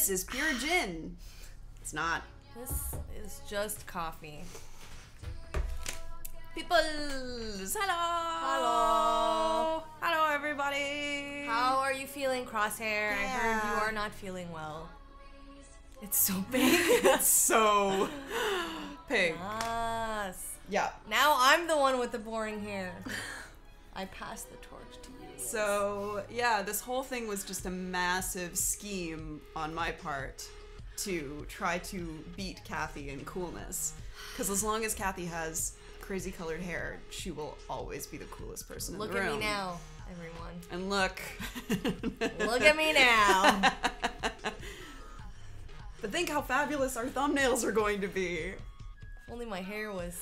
this is pure gin. It's not. This is just coffee. Peoples, hello. Hello. Hello, everybody. How are you feeling, Crosshair? I heard you are not feeling well. It's so big. It's so big. Yes. Yeah. Now I'm the one with the boring hair. I pass the torch to you. So, yeah, this whole thing was just a massive scheme on my part to try to beat Cathy in coolness. Because as long as Cathy has crazy colored hair, she will always be the coolest person in the room. Look at me now, everyone. And look. Look at me now. But think how fabulous our thumbnails are going to be. If only my hair was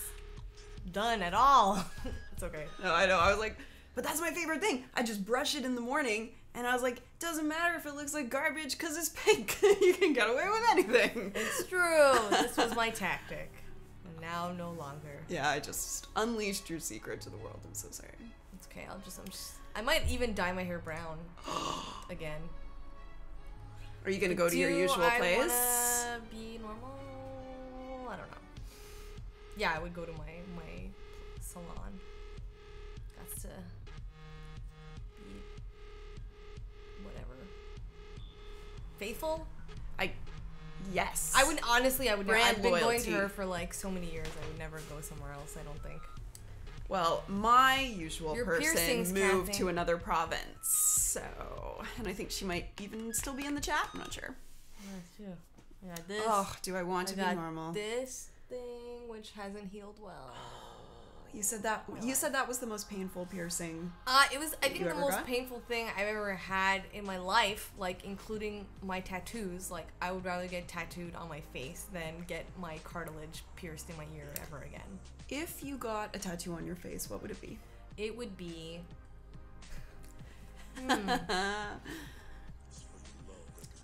done at all. It's okay. No, I know. I was like, but that's my favorite thing. I just brush it in the morning, and I was like, doesn't matter if it looks like garbage because it's pink. You can get away with anything. It's true. This was my tactic. And now no longer. Yeah, I just unleashed your secret to the world. I'm so sorry. It's okay. I might even dye my hair brown again. Are you gonna go to your usual place? Do I wanna be normal? I don't know. Yeah, I would go to my salon. That's to be whatever. Faithful? Yes. I would honestly. I would. Brand I've been going loyalty. to her for like so many years. I would never go somewhere else. I don't think. Well, my usual Your person piercings, moved Cathy. to another province, so, and I think she might even still be in the chat. I'm not sure. Yeah, this. Oh, do I want to be got normal? This thing which hasn't healed well. You said that. You said that was the most painful piercing. It was. I think the most painful thing I've ever had in my life, like including my tattoos. Like I would rather get tattooed on my face than get my cartilage pierced in my ear ever again. If you got a tattoo on your face, what would it be? It would be.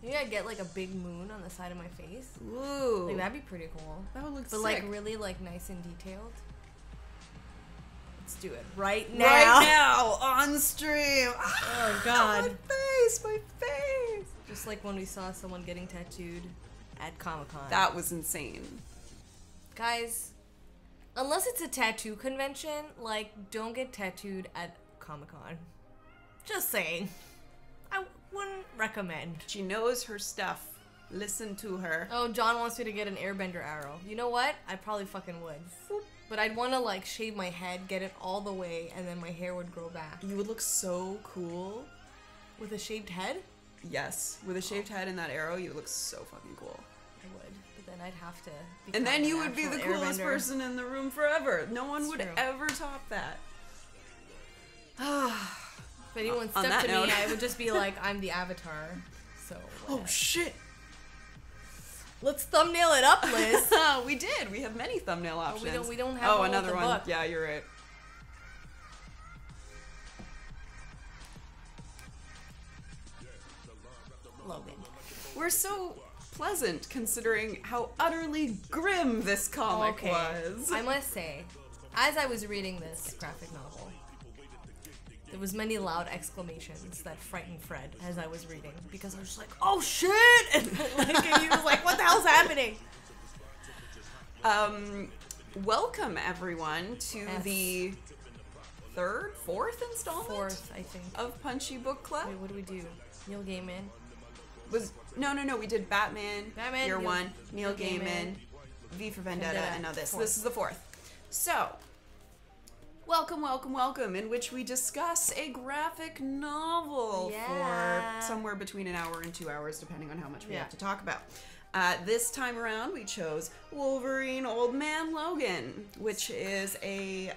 Maybe I'd get like a big moon on the side of my face. Ooh, Like that'd be pretty cool. that would look But sick. like really like nice and detailed. Let's do it right now. Right now on stream. Oh God. My face. Just like when we saw someone getting tattooed at Comic-Con. That was insane. Guys, unless it's a tattoo convention, like don't get tattooed at Comic-Con. Just saying. I wouldn't recommend. She knows her stuff. Listen to her. Oh, John wants me to get an airbender arrow. You know what? I probably fucking would. But I'd want to like shave my head, get it all the way, and then my hair would grow back. You would look so cool. With a shaved head? Yes, with a shaved head and that arrow, you would look so fucking cool. I would. But then I'd have to become And then you an would be the actual coolest airbender. person in the room forever. No one It's would true. ever top that. If anyone On stepped that to note. me, I would just be like, I'm the Avatar. So. Oh shit! Let's thumbnail it up, Liz. We did. We have many thumbnail options. we don't have one with another the one. book. Yeah, you're right. Logan. We're so pleasant considering how utterly grim this comic was. I must say, as I was reading this graphic novel, there was many loud exclamations that frightened Fred as I was reading because I was just like, "Oh shit!" and he was like, "What the hell's happening?" Welcome everyone to Yes. the fourth installment Fourth, I think. of Punchy Book Club. Wait, what do we do? Neil Gaiman. No. We did Batman, Year Neil- One, Neil Neil Gaiman, Gaiman, V for Vendetta, and now this. Fourth. This is the fourth. So, welcome, in which we discuss a graphic novel Yeah. for somewhere between an hour and 2 hours, depending on how much we Yeah. have to talk about. This time around, we chose Wolverine Old Man Logan, which is a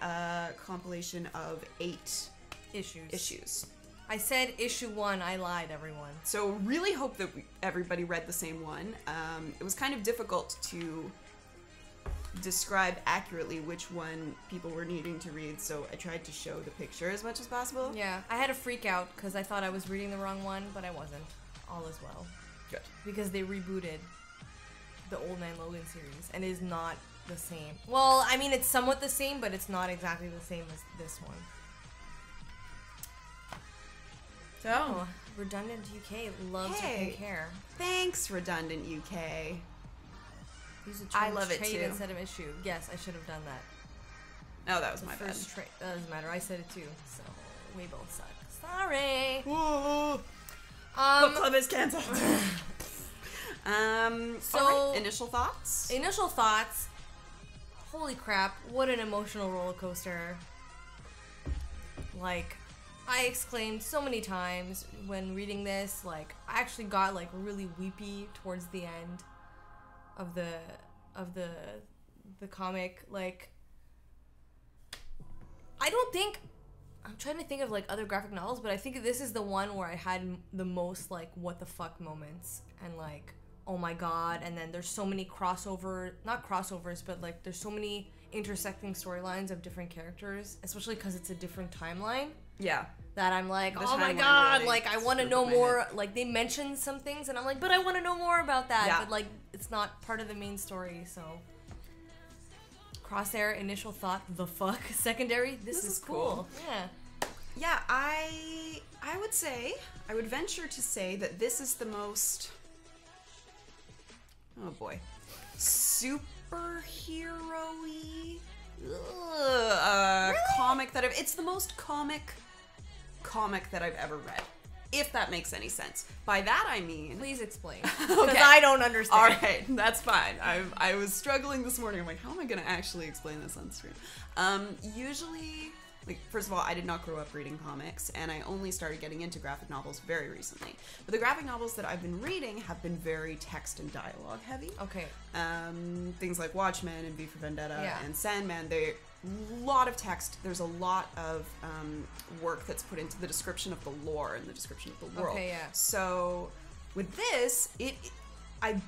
compilation of 8 issues. I said issue 1. I lied, everyone. So really hope that everybody read the same one. It was kind of difficult to describe accurately which one people were needing to read, so I tried to show the picture as much as possible. Yeah, I had a freak out because I thought I was reading the wrong one, but I wasn't. All is well. Good. Because they rebooted the Old Man Logan series, and it is not the same. Well, I mean, it's somewhat the same, but it's not exactly the same as this one. So, Redundant UK loves Hey. your pink hair. Thanks, Redundant UK. Use a term I love it trait too. instead of issue. Yes, I should have done that. Oh, that was The my first trait. That doesn't matter. I said it too. So we both suck. Sorry. bad. Book club is cancelled. So all right, initial thoughts? Initial thoughts. Holy crap! What an emotional roller coaster. Like, I exclaimed so many times when reading this. Like, I actually got like really weepy towards the end of the comic. Like, I don't think, I'm trying to think of like other graphic novels, but I think this is the one where I had the most like what the fuck moments and like, oh my god. And then there's so many not crossovers, but like there's so many intersecting storylines of different characters, especially because it's a different timeline. Yeah. That I'm like, The oh my timeline god, really like I want to screwed know with my more. head. Like they mention some things, and I'm like, but I want to know more about that. Yeah. But like, it's not part of the main story. So, Crosshair, initial thought, the fuck. Secondary, this is cool. Yeah. Yeah, I would say, I would venture to say that this is the most, oh boy, superhero-y comic that it's the most comic that I've ever read, if that makes any sense. By that I mean, Please explain, because Okay. I don't understand. all right, that's fine. I was struggling this morning. I'm like, how am I going to actually explain this on stream? Usually, like, first of all, I did not grow up reading comics, and I only started getting into graphic novels very recently. But the graphic novels that I've been reading have been very text and dialogue heavy. Okay. Things like Watchmen and V for Vendetta Yeah. and Sandman, they lot of text. There's a lot of work that's put into the description of the lore and the description of the world. Okay, yeah. So with this, I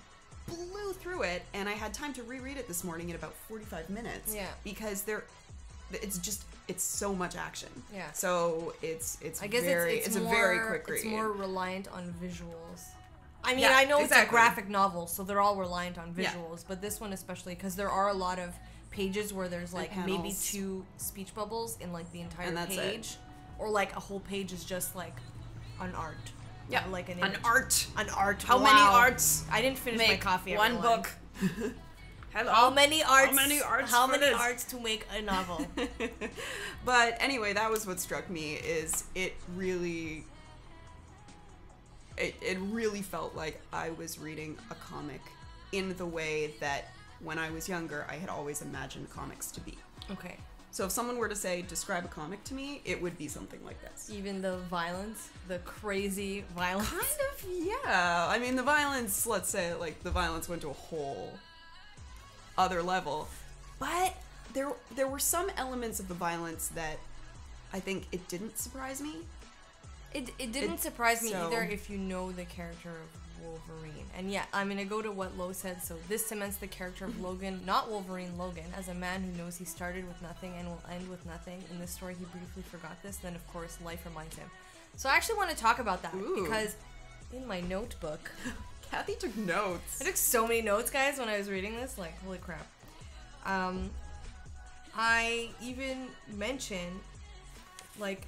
blew through it, and I had time to reread it this morning in about 45 minutes. Yeah. Because it's so much action. Yeah. So it's I guess it's a very quick read. It's more reliant on visuals. I mean, Yeah, I know it's exactly. a graphic novel, so they're all reliant on Yeah. visuals, but this one especially, because there are a lot of pages where there's like maybe panels. 2 speech bubbles in like the entire And that's page, or like a whole page is just like an art. Yeah, Or, like an an image. art. An art. How many Wow. arts I didn't finish my make coffee. one everyone. book? Hello. How many arts? How many arts? How for many this? arts to make a novel? But anyway, that was what struck me. Is it really felt like I was reading a comic in the way that when I was younger I had always imagined comics to be. Okay. So if someone were to say describe a comic to me, it would be something like this. Even the violence, the crazy violence. Kind of, yeah. I mean, the violence, let's say, like, the violence went to a whole other level. But there were some elements of the violence that I think it didn't surprise me. It didn't surprise me so- either if you know the character of Wolverine. And yeah, I'm gonna go to what Lo said. So this cements the character of Logan, not Wolverine, Logan, as a man who knows he started with nothing and will end with nothing. In this story, he briefly forgot this. Then, of course, life reminds him. So I actually want to talk about that Ooh. because in my notebook, Cathy took notes. I took so many notes, guys, when I was reading this. Like, holy crap. I even mentioned, like,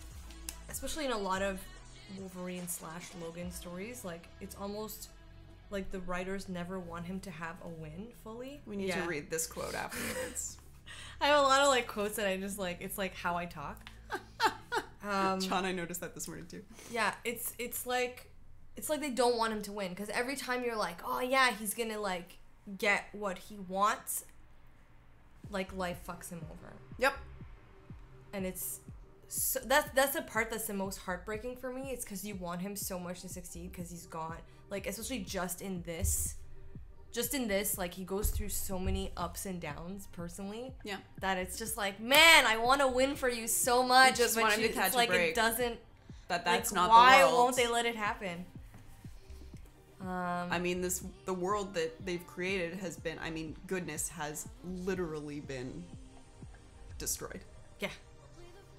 especially in a lot of Wolverine / Logan stories, like, it's almost like the writers never want him to have a win fully. We need to read this quote afterwards. I have a lot of, like, quotes that I just, like, it's like how I talk. John, I noticed that this morning too. Yeah, it's like they don't want him to win, because every time you're like, oh yeah, he's gonna, like, get what he wants, like, life fucks him over. Yep. And it's so, that's the part that's the most heartbreaking for me. It's because you want him so much to succeed, because he's gone, like, especially just in this, like, he goes through so many ups and downs personally. Yeah. That it's just like, man, I want to win for you so much. You just want him to it's catch a like break. It doesn't. But that's like, not why the world. won't they let it happen? I mean, the world that they've created has been, I mean, goodness has literally been destroyed. Yeah.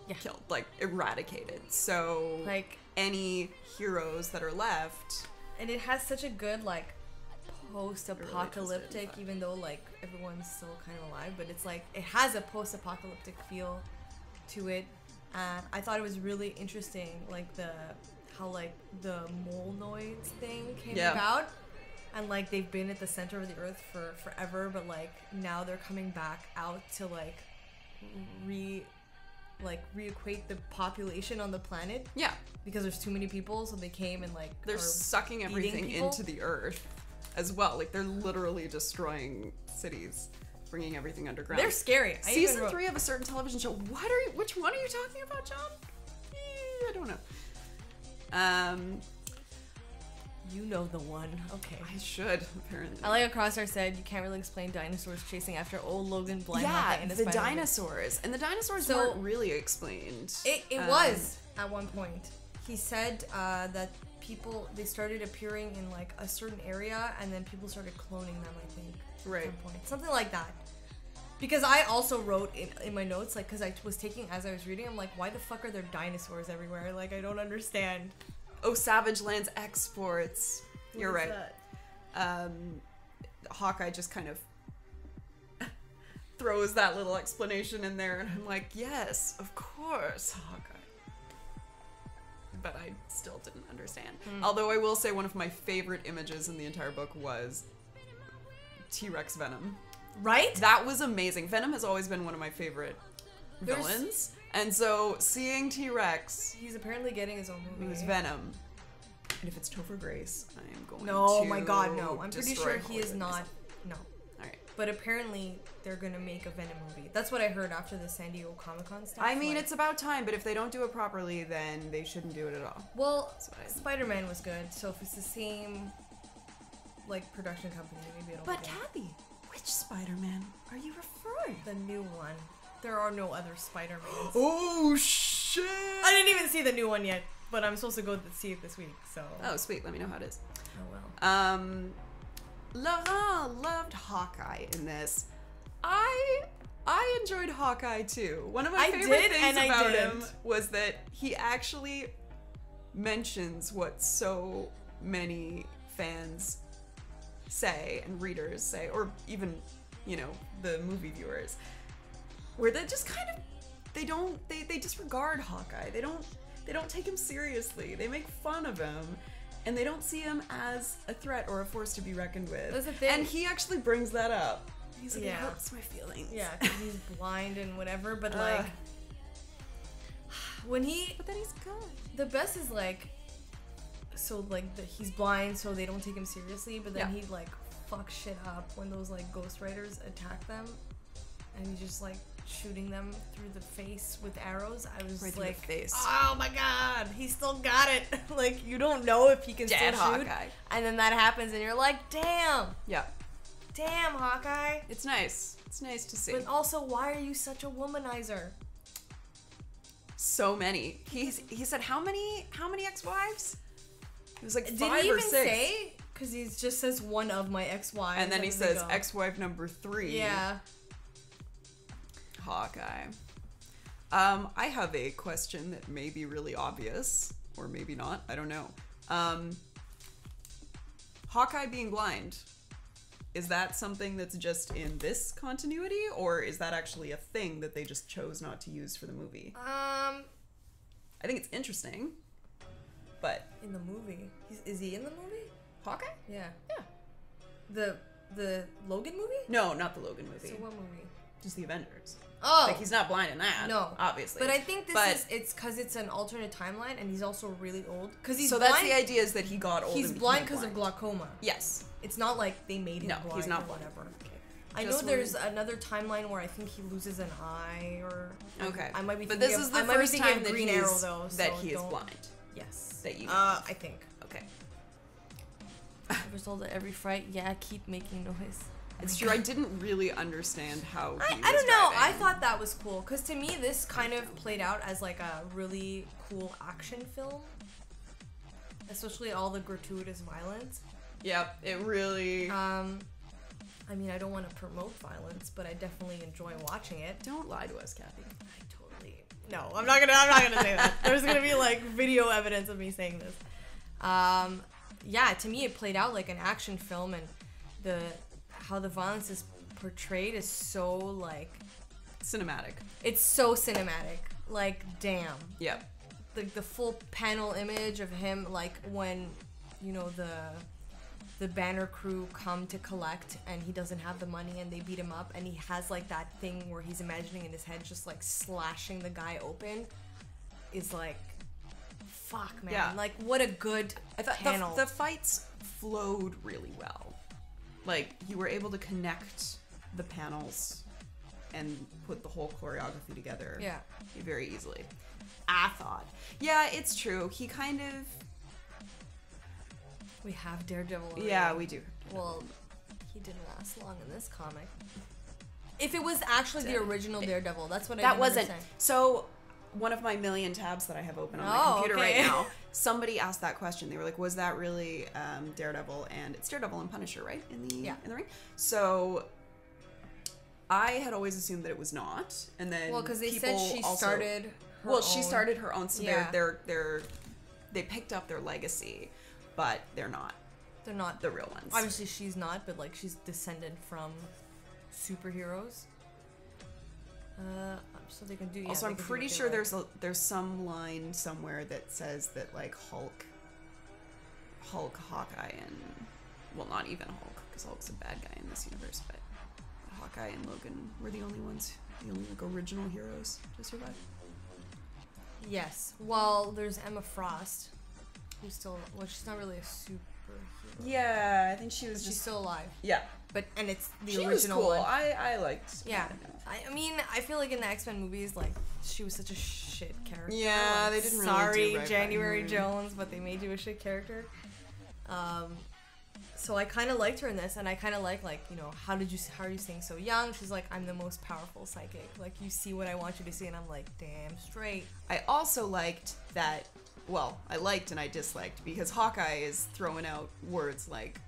Yeah. Killed, like, eradicated. So, Like, any heroes that are left, and it has such a good, like, post-apocalyptic, Really even though, like, everyone's still kind of alive, but it's like, it has a post-apocalyptic feel to it. And I thought it was really interesting, like, how like the moleoids thing came Yeah. about, and like they've been at the center of the earth for forever, but like now they're coming back out to like reequate the population on the planet. Yeah. Because there's too many people, so they came and like They're are sucking eating everything people. into the earth as well. Like, they're literally destroying cities, bringing everything underground. They're scary. Season 3 of a certain television show. Which one are you talking about, John? I don't know. You know the one. Okay. I should, apparently. I like how Crosshair said you can't really explain dinosaurs chasing after old Logan blind Yeah, Hawkeye in the Spider-Man. dinosaurs. And the dinosaurs So- weren't really explained. It was at one point. He said that they started appearing in like a certain area, and then people started cloning them, I think. Right. At some point. Something like that. Because I also wrote in my notes, like, because I was taking, as I was reading, I'm like, why the fuck are there dinosaurs everywhere? Like, I don't understand. Oh, Savage Lands exports. You're What is right. that? Hawkeye just kind of throws that little explanation in there, and I'm like, yes, of course, Hawkeye. But I still didn't understand. Although I will say one of my favorite images in the entire book was T-Rex Venom. Right? That was amazing. Venom has always been one of my favorite There's- villains. And so seeing T-Rex, He's apparently getting his own movie. who's Venom, and if it's Topher Grace, I am going to No, my god, no. I'm pretty destroy sure he is Hollywood not. myself. No. Alright. But apparently they're gonna make a Venom movie. That's what I heard after the San Diego Comic-Con stuff. I mean, like- it's about time, but if they don't do it properly, then they shouldn't do it at all. Well, That's what I- Spider-Man was good, so if it's the same, like, production company, maybe it'll But be good. Cathy, which Spider-Man are you referring? The new one. There are no other Spider-Mans. Oh, shit! I didn't even see the new one yet, but I'm supposed to go see it this week, so... Oh, sweet. Let me know how it is. Oh, well. Laurent loved Hawkeye in this. I enjoyed Hawkeye too. One of my I favorite did, things and I about didn't. him was that he actually mentions what so many fans say and readers say, or even, you know, the movie viewers, where they just kind of they disregard Hawkeye. They don't take him seriously. They make fun of him. And they don't see him as a threat or a force to be reckoned with. That's the thing. And he actually brings that up. He's like, Yeah. it hurts my feelings. Yeah, 'cause he's blind and whatever, but, like... when he... But then he's good. The best is, like... So, like, he's blind, so they don't take him seriously, but then Yeah. he, like, fucks shit up when those, like, Ghost Riders attack them. And he's just, like, shooting them through the face with arrows. I was Right through like, the face. oh my god, he still got it. Like, you don't know if he can Dead still shoot. Hawkeye. And then that happens, and you're like, damn, Yeah. damn, Hawkeye. It's nice. It's nice to see. But also, why are you such a womanizer? So many. He said how many ex-wives? It was like Did 5 he or even 6. say? Because he just says one of my ex-wives. And then he they says go. ex-wife number 3. Yeah. Hawkeye. I have a question that may be really obvious, or maybe not. I don't know. Hawkeye being blind, is that something that's just in this continuity, or is that actually a thing that they just chose not to use for the movie? I think it's interesting, but In the movie. Is he in the movie? Hawkeye? Yeah. Yeah. The Logan movie? No, not the Logan movie. So what movie? Just the Avengers. Oh! Like, he's not blind in that. No. Obviously. But I think it's because it's an alternate timeline, and he's also really old. Because he's so blind. that's the idea, is that he got old. He's and blind became because of glaucoma. Yes. It's not like they made him No, blind he's not or blind. whatever. I know Just there's another timeline where I think he loses an eye, or Okay. I might be. But thinking this is of- the I might be first thinking time of that Green he Arrow, is, though, that so he is don't- blind. Yes. That you know. I think. Okay. Ever told at every fright, yeah, keep making noise. It's true. I didn't really understand how he I was don't know. I driving. thought that was cool because to me this kind of played out as like a really cool action film, especially all the gratuitous violence. Yep. It really. I mean, I don't want to promote violence, but I definitely enjoy watching it. Don't lie to us, Cathy. I totally. No, I'm not gonna say that. There's gonna be like video evidence of me saying this. Yeah, to me it played out like an action film, and how the violence is portrayed is so like Cinematic. it's so cinematic. Like damn. Yep. the full panel image of him, like when, you know, the Banner crew come to collect and he doesn't have the money and they beat him up, and he has like that thing where he's imagining in his head just like slashing the guy open, is like, fuck, man. Yeah. Like, what a good panel. The fights flowed really well. Like, you were able to connect the panels and put the whole choreography together very easily. I thought. Yeah, it's true. He kind of... We have Daredevil already. Yeah, we do. Well, he didn't last long in this comic. If it was actually the original Daredevil, that's what I didn't understand. So, one of my million tabs that I have open on my computer right now, somebody asked that question. They were like, was that really Daredevil? And it's Daredevil and Punisher, right? In the ring? So, I had always assumed that it was not. And then because they said she started her own. She started her own, so they picked up their legacy, but they're not. They're not the real ones. Obviously, she's not, but like she's descended from superheroes. So they can do. Also, I'm pretty sure there's some line somewhere that says that like Hulk, Hawkeye, and well, not even Hulk, because Hulk's a bad guy in this universe, but Hawkeye and Logan were the only like original heroes to survive. Yes. Well, there's Emma Frost, who's still she's not really a superhero. Yeah, I think she's still alive. Yeah. And it's the she original was cool. one. I liked. Yeah. I mean, I feel like in the X-Men movies, like she was such a shit character. Yeah, like, they didn't really Sorry, do right January Jones, but they made you a shit character. So I kind of liked her in this, and I kind of like you know, how are you staying so young? She's like, I'm the most powerful psychic. Like, you see what I want you to see, and I'm like, damn straight. I also liked that. Well, I liked and I disliked because Hawkeye is throwing out words like,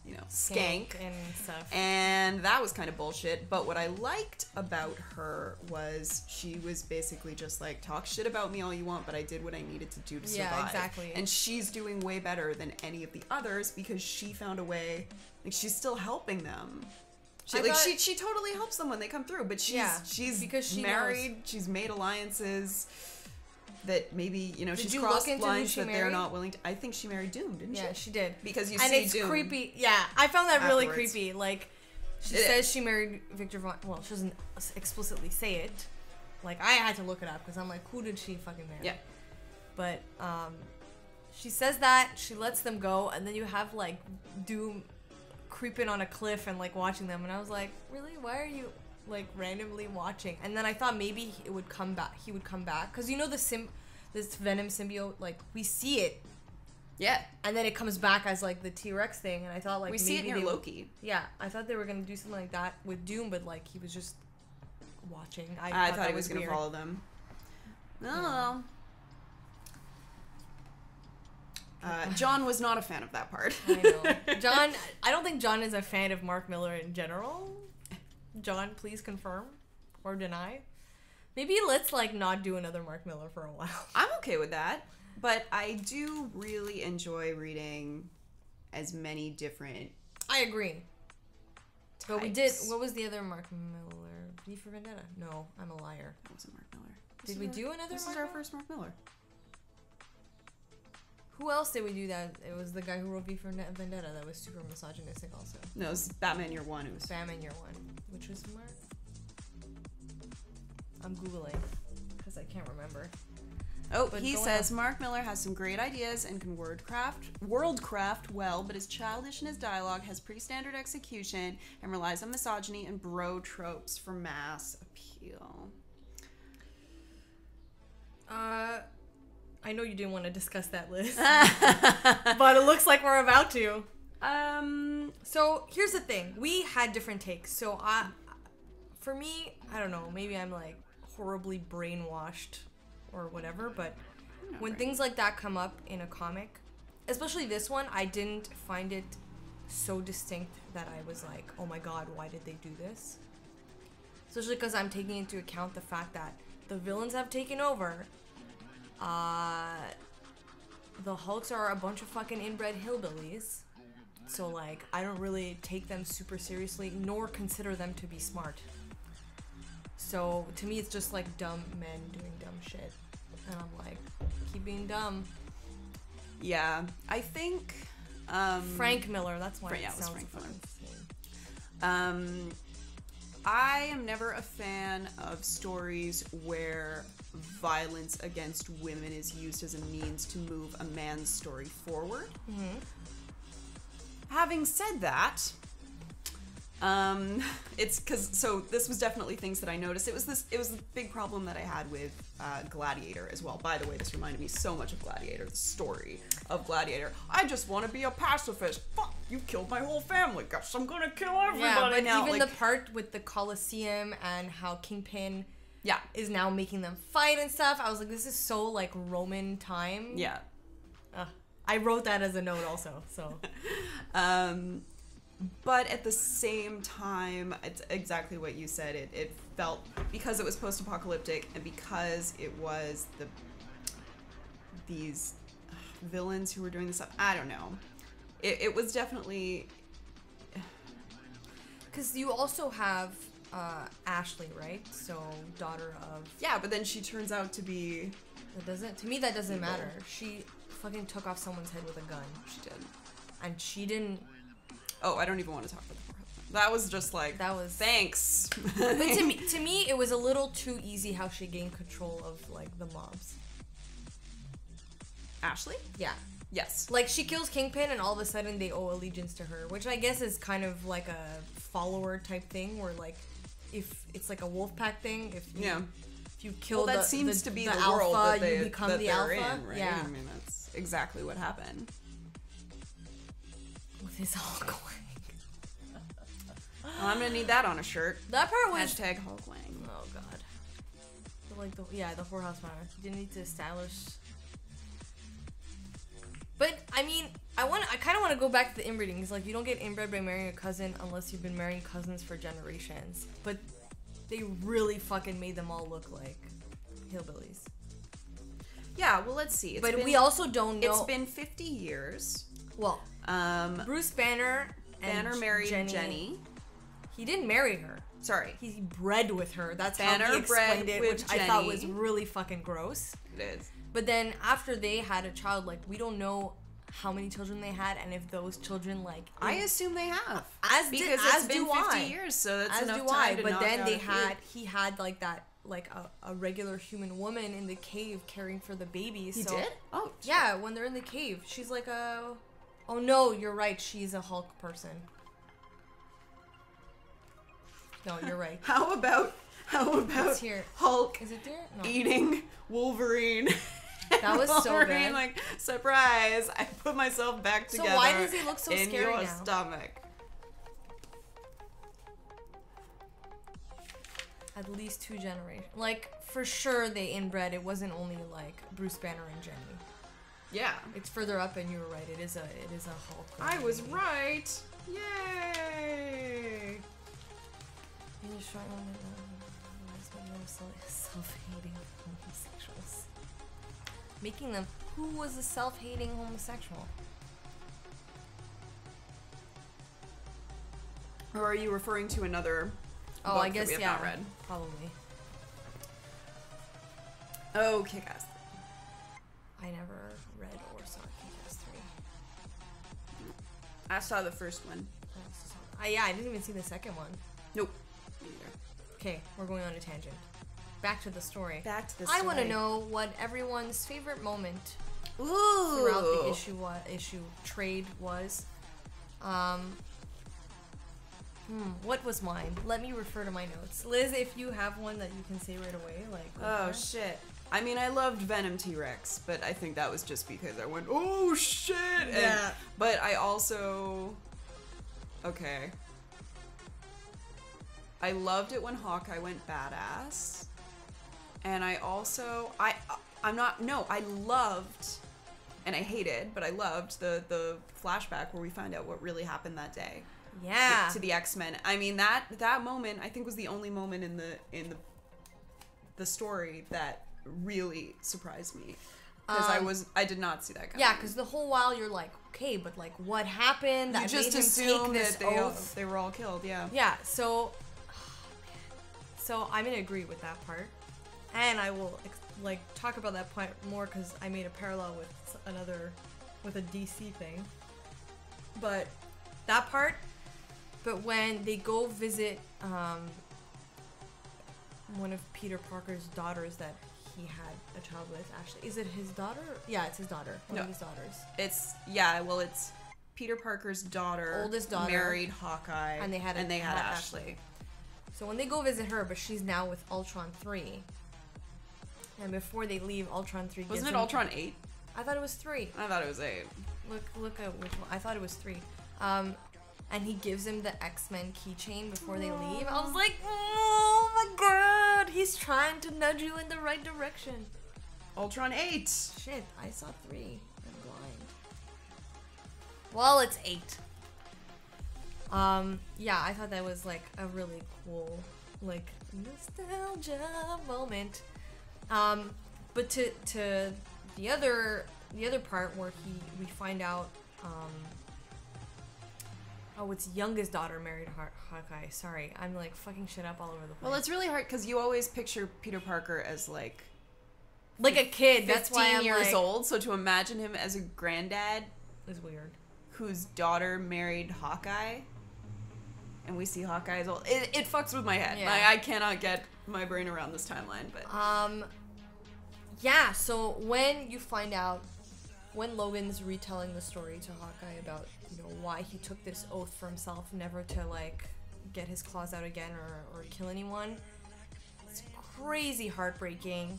you know, skank and stuff. And that was kind of bullshit. But what I liked about her was she was basically just like, talk shit about me all you want, but I did what I needed to do to survive. Yeah, exactly. And she's doing way better than any of the others because she found a way, like she's still helping them. She totally helps them when they come through, but she's because she married, knows. She's made alliances that maybe, you know, she's you crossed look into lines who she that they're married? not willing to. I think she married Doom, didn't she? Yeah, she did. Because you and see it's Doom. creepy. Yeah, I found that really afterwards. creepy. Like, she says she married Victor Von. Well, she doesn't explicitly say it. Like, I had to look it up because I'm like, who did she fucking marry? Yeah. But she says that, she lets them go, and then you have like Doom creeping on a cliff and like watching them, and I was like, really? Why are you like randomly watching? And then I thought maybe he would come back because you know this Venom symbiote, like we see it. Yeah. And then it comes back as like the T-Rex thing, and I thought like we see it near Loki. Yeah, I thought they were gonna do something like that with Doom, but like he was just watching. I thought he was gonna follow them. No. John was not a fan of that part. I know. John, I don't think John is a fan of Mark Miller in general. John, please confirm or deny. Maybe let's like not do another Mark Miller for a while. I'm okay with that, but I do really enjoy reading as many different. I agree. Types. But we did. What was the other Mark Miller? V for Vendetta? No, I'm a liar. That wasn't Mark Miller. Did we do another? This is our first Mark Miller. Who else did we do that? It was the guy who wrote V for Vendetta that was super misogynistic also. No, it was Batman Year One. It was Batman Year One, which was Mark. I'm Googling because I can't remember. Oh, he says Mark Miller has some great ideas and can worldcraft well, but is childish in his dialogue, has pretty standard execution, and relies on misogyny and bro tropes for mass appeal. I know you didn't want to discuss that list, but it looks like we're about to. So here's the thing: we had different takes. So for me, I don't know. Maybe I'm like horribly brainwashed or whatever. But when things like that come up in a comic, especially this one, I didn't find it so distinct that I was like, oh my god, why did they do this? Especially because I'm taking into account the fact that the villains have taken over. The Hulks are a bunch of fucking inbred hillbillies. So, like, I don't really take them super seriously, nor consider them to be smart. So, to me, it's just like dumb men doing dumb shit. And I'm like, keep being dumb. Yeah, I think Frank Miller, that's why yeah, it it was sounds Frank fucking Miller. insane. I am never a fan of stories where violence against women is used as a means to move a man's story forward. Mm-hmm. Having said that, it's because this was definitely things that I noticed. It was a big problem that I had with Gladiator as well. By the way, this reminded me so much of Gladiator, the story of Gladiator. I just want to be a pacifist. Fuck, you killed my whole family. Guess I'm gonna kill everybody Yeah, but now. even the part with the Colosseum and how Kingpin yeah is now making them fight and stuff, I was like, this is so like Roman time. Yeah. I wrote that as a note also, so. But at the same time, it's exactly what you said. It felt, because it was post-apocalyptic and because it was these villains who were doing this stuff, I don't know. It was definitely... Because you also have Ashley, right? So, daughter of... Yeah, but then she turns out to be... To me, that doesn't matter. She fucking took off someone's head with a gun. She did. And she didn't... Oh, I don't even want to talk about the poor husband. That was just like... That was... Thanks. But to me, it was a little too easy how she gained control of, like, the mobs. Ashley? Yeah. Yes. Like, she kills Kingpin and all of a sudden they owe allegiance to her, which I guess is kind of like a follower type thing where, like, if it's like a wolf pack thing, if you kill that seems to be the alpha, world that you become the they're alpha. in, right? Yeah. I mean, that's exactly what happened. With his Hulk Wang. Well, I'm gonna need that on a shirt. That part was... Hashtag Hulk Wang. Oh, God. Like, the whorehouse manor. You didn't need to establish... But, I mean, I kind of want to go back to the inbreeding. Because, like, you don't get inbred by marrying a cousin unless you've been marrying cousins for generations. But they really fucking made them all look like hillbillies. Yeah, well, let's see. We also don't know... It's been 50 years. Well, Bruce Banner married Jenny. He didn't marry her. Sorry. He bred with her. That's Banner how he explained it, which Jenny. I thought was really fucking gross. It is. But then after they had a child, like, we don't know how many children they had and if those children, like... I assume they have. Because it's been 50 years, so that's enough time to But knock then out he had, like, that... like a regular human woman in the cave caring for the babies. He did? Oh, yeah, when they're in the cave. She's like oh no, you're right, she's a Hulk person. No, you're right. How about here. Hulk Is it there? No. eating Wolverine? That was so Wolverine, good. like, surprise, I put myself back together. So why does he look so in scary your now? stomach? At least 2 generations. Like, for sure they inbred. It wasn't only, like, Bruce Banner and Jenny. Yeah. It's further up and you were right. It is a Hulk. I was right. Yay! Self-hating homosexuals. Making them... Who was a self-hating homosexual? Or are you referring to another Oh, book I guess, that we have yeah. not read? Probably. Oh, Kick-Ass. I never read or saw Kick-Ass 3. I saw the first one. Yeah, I didn't even see the second one. Nope. Okay, we're going on a tangent. Back to the story. Back to the story. I want to know what everyone's favorite moment Ooh. throughout the issue trade was. What was mine? Let me refer to my notes. Liz, if you have one that you can say right away, like. Oh shit. I mean, I loved Venom T-Rex, but I think that was just because I went, oh shit! Yeah. But I also... Okay. I loved it when Hawkeye went badass. And I also... I loved... And I hated, but I loved the flashback where we find out what really happened that day. Yeah. To the X-Men. I mean, that moment, I think, was the only moment in the story that really surprised me. Because I did not see that coming. Yeah, because the whole while you're like, okay, but like what happened? That you just made him assume take this that oath. they were all killed, yeah. Yeah, so I'm gonna agree with that part, and I will like talk about that point more because I made a parallel with a DC thing. But that part. But when they go visit one of Peter Parker's daughters that he had a child with, actually, is it his daughter? Yeah, it's his daughter. One of his daughters. It's Peter Parker's daughter, oldest daughter, married Hawkeye, and they had Ashley. So when they go visit her, but she's now with Ultron 3. And before they leave, Ultron 3 Wasn't it Ultron 8? I thought it was 3. I thought it was 8. Look at which one. I thought it was 3. And he gives him the X-Men keychain before they leave. I was like, oh my god, he's trying to nudge you in the right direction. Ultron 8. Shit, I saw 3. I'm blind. Well, it's 8. Yeah, I thought that was like a really cool, like, nostalgia moment. But to the other part where we find out, it's youngest daughter married Hawkeye. Sorry, I'm like fucking shit up all over the place. Well, it's really hard because you always picture Peter Parker as like a kid. That's why I'm 15 years like, old. So to imagine him as a granddad is weird. Whose daughter married Hawkeye, and we see Hawkeye as old. It fucks with my head. Yeah. Like, I cannot get my brain around this timeline. But yeah. So when you find out, when Logan's retelling the story to Hawkeye about, you know, why he took this oath for himself never to like get his claws out again or kill anyone, it's crazy heartbreaking.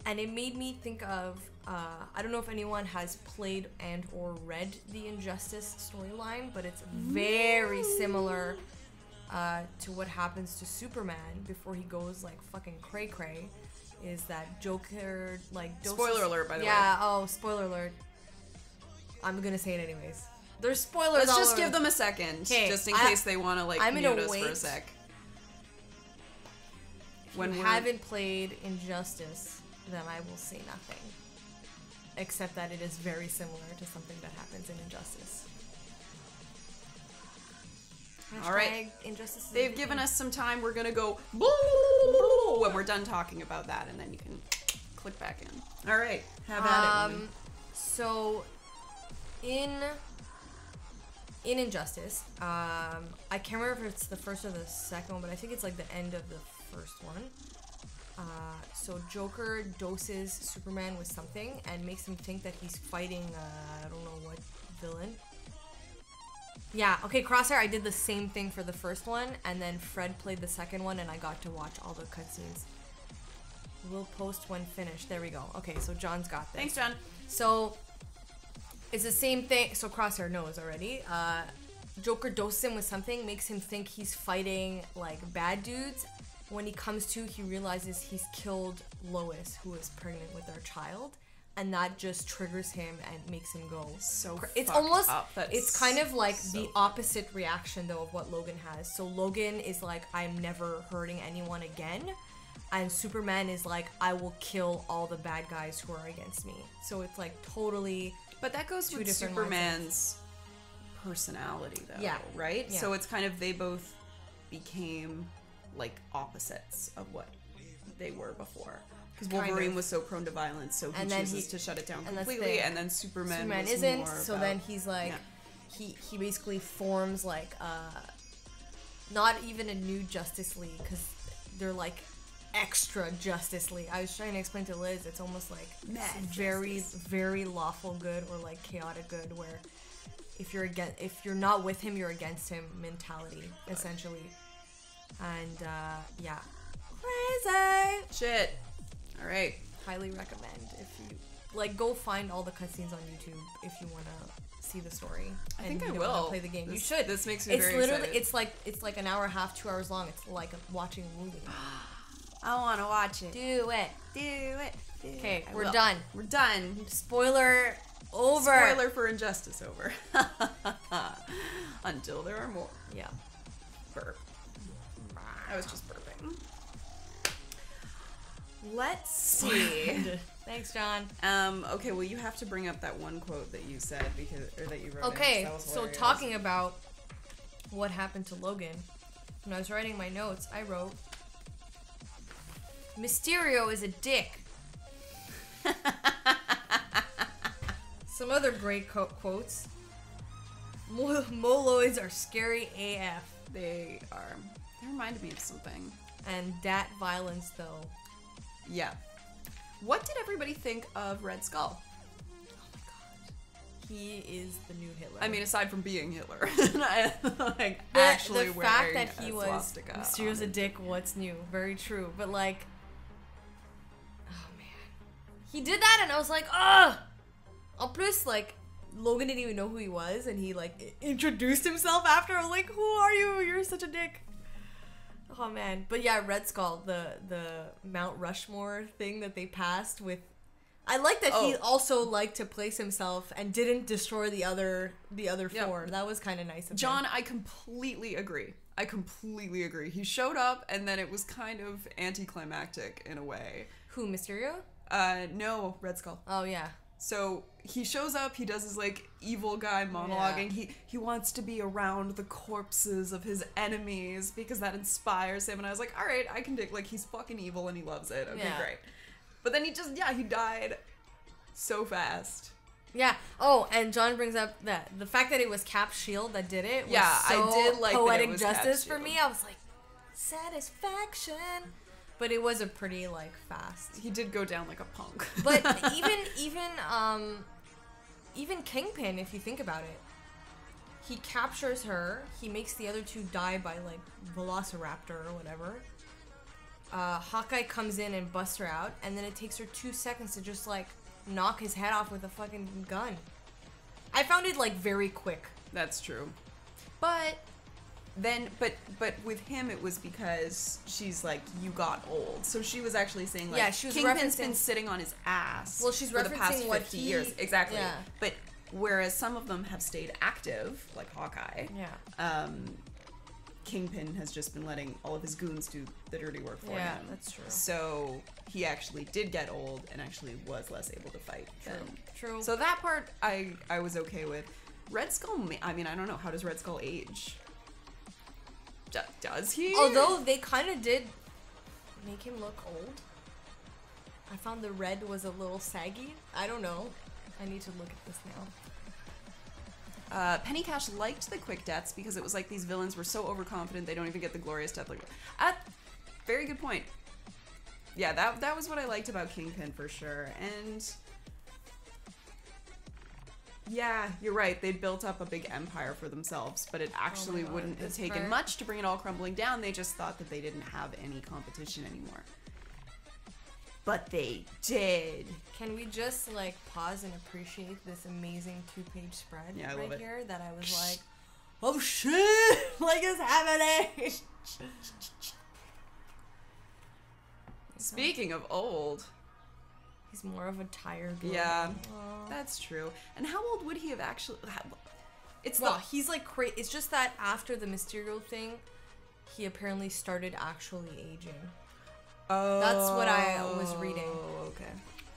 And it made me think of, I don't know if anyone has played and or read the Injustice storyline, but it's very similar to what happens to Superman before he goes like fucking cray-cray. Is that Joker, like... Spoiler alert, by the way. Yeah, oh, spoiler alert. I'm gonna say it anyways. There's spoilers. Let's just give them a second, just in case they want to like mute us for a sec. If you haven't played Injustice, then I will say nothing. Except that it is very similar to something that happens in Injustice. All right. Injustice. They've given us some time. We're going to go when we're done talking about that, and then you can click back in. All right. Have at it, woman. So, in Injustice, I can't remember if it's the first or the second one, but I think it's like the end of the first one. So Joker doses Superman with something and makes him think that he's fighting, I don't know what villain. Yeah, okay, Crosshair, I did the same thing for the first one, and then Fred played the second one, and I got to watch all the cutscenes. We'll post when finished. There we go. Okay, so John's got this. Thanks, John. So, it's the same thing. So Crosshair knows already. Joker doses him with something, makes him think he's fighting, like, bad dudes. When he comes to, he realizes he's killed Lois, who is pregnant with their child. And that just triggers him and makes him go. So it's almost up. It's kind of like the opposite reaction though of what Logan has. So Logan is like, I'm never hurting anyone again, and Superman is like, I will kill all the bad guys who are against me. So it's like totally. But that goes with Superman's personality though, right? Yeah. So it's kind of they both became like opposites of what they were before. Because Wolverine was so prone to violence, so he chooses to shut it down completely, and then Superman isn't, more so about, then he's like, he basically forms like, not even a new Justice League, because they're like extra Justice League. I was trying to explain to Liz, it's almost like very, very lawful good or like chaotic good, where if you're not with him, you're against him mentality, essentially. And, yeah. Crazy! Shit. All right. Highly recommend if you like go find all the cutscenes on YouTube if you want to see the story. I think I will play the game. You should. This makes me very excited. It's like an hour and a half, 2 hours long. It's like watching a movie. I want to watch it. Do it. Okay, we're done. We're done. Spoiler over. Spoiler for Injustice over. Until there are more. Yeah. Burp. I was just burping. Let's see. Thanks, John. Okay, well, you have to bring up that one quote that you said that you wrote. Okay, so talking about what happened to Logan, when I was writing my notes, I wrote, Mysterio is a dick. Some other great quotes. Moloids are scary AF. They are. They reminded me of something. And dat violence, though. Yeah. What did everybody think of Red Skull? Oh my god. He is the new Hitler. I mean, aside from being Hitler. Like, the actually fact wearing that he a was swastika Mysterio's on a it. dick, what's new? Very true. But like, oh man. He did that and I was like, ugh! En plus, like, Logan didn't even know who he was, and he like introduced himself after. I was like, "Who are you? You're such a dick." Oh man, but yeah, Red Skull, the Mount Rushmore thing that they passed with. I like that he also liked to place himself and didn't destroy the other four. That was kind of nice of him. John, I completely agree. He showed up, and then it was kind of anticlimactic in a way. Who, Mysterio? No, Red Skull. Oh yeah. So he shows up, he does his like evil guy monologuing. Yeah. He wants to be around the corpses of his enemies because that inspires him. And I was like, all right, I can dig, like, he's fucking evil and he loves it. Okay, Yeah. great. But then he died so fast. Yeah. Oh, and John brings up that the fact that it was Cap's shield that did it was Yeah, so I did like that it poetic was justice Cap's for shield. me. I was like, satisfaction. But it was a pretty like fast. He did go down like a punk. But even Kingpin, if you think about it, he captures her. He makes the other two die by like Velociraptor or whatever. Hawkeye comes in and busts her out, and then it takes her 2 seconds to just like knock his head off with a fucking gun. I found it like very quick. That's true. But then, but with him, it was because she's like, you got old. So she was actually saying like, Yeah, she was Kingpin's referencing- been sitting on his ass. Well, she's for the past referencing what 50 he- years. Exactly. yeah. But whereas some of them have stayed active, like Hawkeye. Yeah. Kingpin has just been letting all of his goons do the dirty work for Yeah, him. that's true. So he actually did get old and actually was less able to fight. True. So that part I was okay with. Red Skull, I mean, I don't know. How does Red Skull age? Does he? Although they kind of did make him look old. I found the red was a little saggy. I don't know. I need to look at this now. Penny Cash liked the quick deaths because it was like these villains were so overconfident they don't even get the glorious death. Like, very good point. Yeah, that was what I liked about Kingpin for sure. And yeah, you're right. They'd built up a big empire for themselves, but it actually God, wouldn't have this taken part. much to bring it all crumbling down. They just thought that they didn't have any competition anymore. But they did. Can we just like pause and appreciate this amazing 2-page spread Yeah, I love right it. here that I was like, oh shit, like it's happening. Speaking of old, He's more of a tired Logan. yeah, Aw. that's true. And how old would he have actually? It's Well, not. he's like crazy. It's just that after the Mysterio thing, he apparently started actually aging. Oh, That's what I was reading. Okay.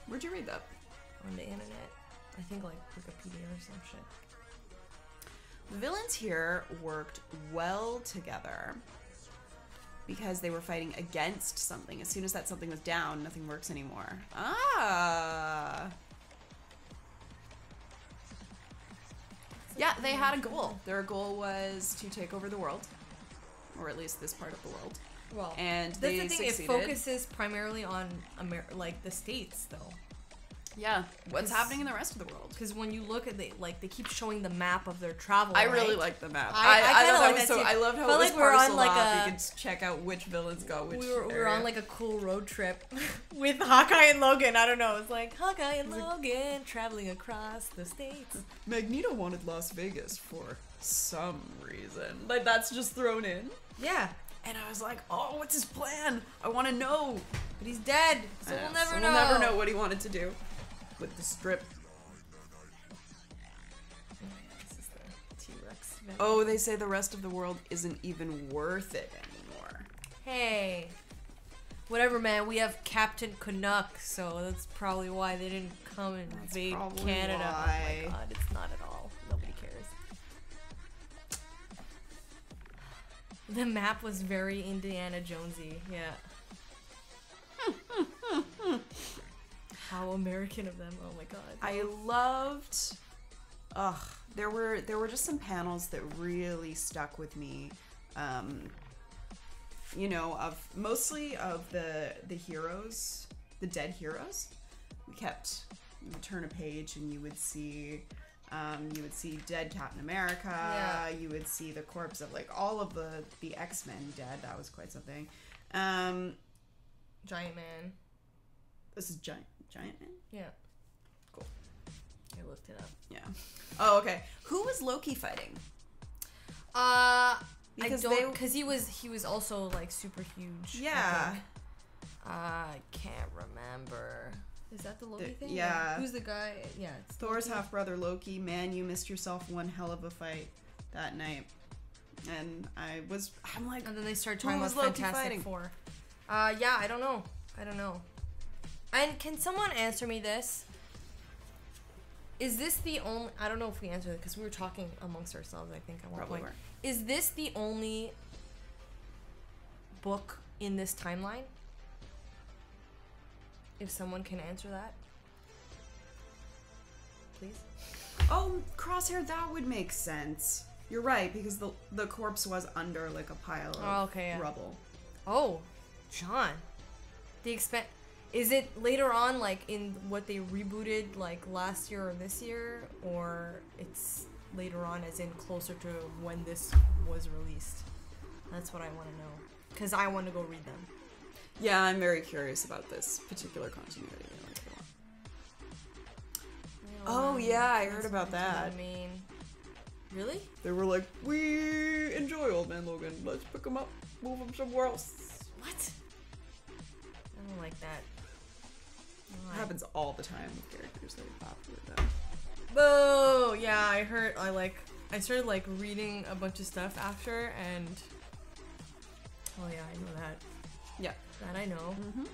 Where'd you read that? On the internet. I think like Wikipedia or some shit. The villains here worked well together because they were fighting against something. As soon as that something was down, nothing works anymore. Ah. Yeah, they had a goal. Their goal was to take over the world, or at least this part of the world. Well, And that's they the thing. succeeded. It focuses primarily on like the states, though. Yeah, what's 'Cause- happening in the rest of the world? Because when you look at they keep showing the map of their travel. I really right? like the map. I thought kinda that like was that so. too. I loved how Felt it was like we were on, parceled like, off. a- You could check out which villains got which. We were area. on like a cool road trip with Hawkeye and Logan. I don't know. It's like Hawkeye and Logan traveling across the states. Magneto wanted Las Vegas for some reason. Like, that's just thrown in. Yeah, And I was like, oh, what's his plan? I want to know. but he's dead, so I we'll know. never So know. We'll never know what he wanted to do with the strip. This is the T-Rex. event. Oh, they say the rest of the world isn't even worth it anymore. Hey, whatever, man. We have Captain Canuck, so that's probably why they didn't come and That's invade probably Canada. why. Oh my god, it's not at all. Nobody cares. The map was very Indiana Jonesy. Yeah. How American of them. Oh my god. I loved. There were just some panels that really stuck with me. Mostly of the heroes, the dead heroes. You would turn a page and you would see dead Captain America. Yeah. You would see the corpse of like all of the X-Men dead. That was quite something. Giant Man. This is Giant Man? Yeah. Cool. I looked it up. Yeah. Oh, okay. Who was Loki fighting? Because he was also like super huge. Yeah. I can't remember. Is that the Loki thing? Yeah. Who's the guy? Yeah. It's Thor's Loki. half-brother Loki. Man, you missed yourself one hell of a fight that night. And I'm like, And then they start who talking was about Loki Fantastic fighting? Four. Yeah, I don't know. And can someone answer me this? Is this the only... I don't know if we answered it because we were talking amongst ourselves, I think, at one Probably point. were. Is this the only book in this timeline? If someone can answer that. Please. Oh, Crosshair, that would make sense. You're right, because the corpse was under like a pile of rubble. Oh, John. Is it later on, like in what they rebooted, like last year or this year, or it's later on, as in closer to when this was released? That's what I want to know, because I want to go read them. Yeah, I'm very curious about this particular continuity. Oh yeah, I heard about that. I mean, really? They were like, we enjoy Old Man Logan. Let's pick him up, move him somewhere else. What? I don't like that. It happens all the time with characters that are popular though. Boo! Yeah, I heard. I started like reading a bunch of stuff after, and oh yeah, I know that. Yeah, that I know. Mm-hmm.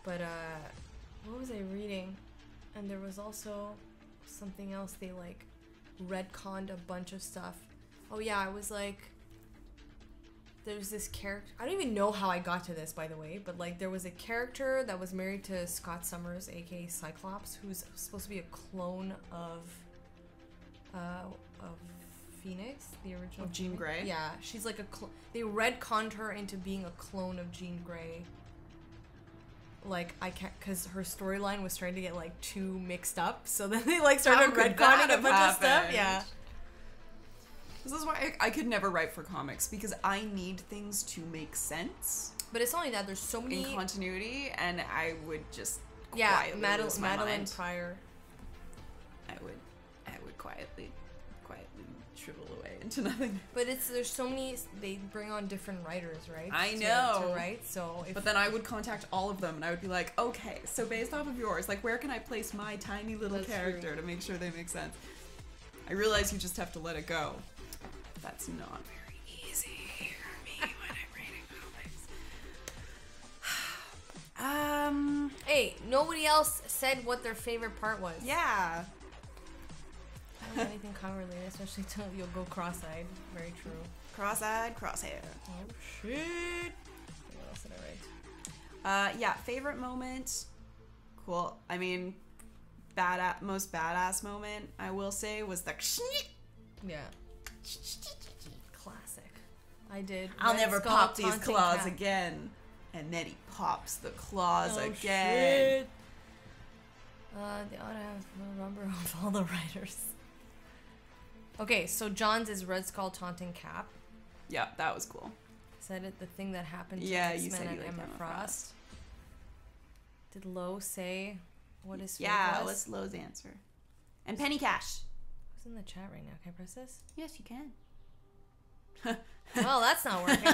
But what was I reading? And there was also something else. They like retconned a bunch of stuff. Oh yeah, I was like, there's this character. I don't even know how I got to this, by the way. But like, there was a character that was married to Scott Summers, aka Cyclops, who's supposed to be a clone of Phoenix, the original. Of Jean Phoenix. Grey. Yeah, she's like they retconned her into being a clone of Jean Grey. Like, I can't, because her storyline was trying to get like too mixed up, so then they like started retconning a bunch of stuff. Yeah. This is why I could never write for comics, because I need things to make sense. But it's not only that, there's so many in continuity, and I would just quietly lose my Madeline mind. Pryor. I would quietly shrivel away into nothing. But there's so many. They bring on different writers, right? I know. To write, so. But then I would contact all of them, and I would be like, okay, so based off of yours, like, where can I place my tiny little character to make sure they make sense? I realize you just have to let it go. That's not very easy for me when I'm reading comics. Hey, nobody else said what their favorite part was. Yeah. I don't have anything comic related, especially till you'll go cross-eyed. Very true. Cross-eyed, crosshair. Oh shit. What else did I write? Yeah, favorite moment. Cool. I mean, most badass moment, I will say, was the Yeah. Classic. I did. I'll Red never Skull pop these taunting claws cat. again. And then he pops the claws again. Shit. The autograph number of all the writers. Okay, so John's is Red Skull taunting Cap. Yeah, that was cool. Said it, the thing that happened to Yeah, you X-Men said and you liked Emma Emma Frost. Did Lowe say what his fate Yeah, was? what's Lowe's answer? And Penny Cash. Who's in the chat right now? Can I press this? Yes, you can. Well, that's not working.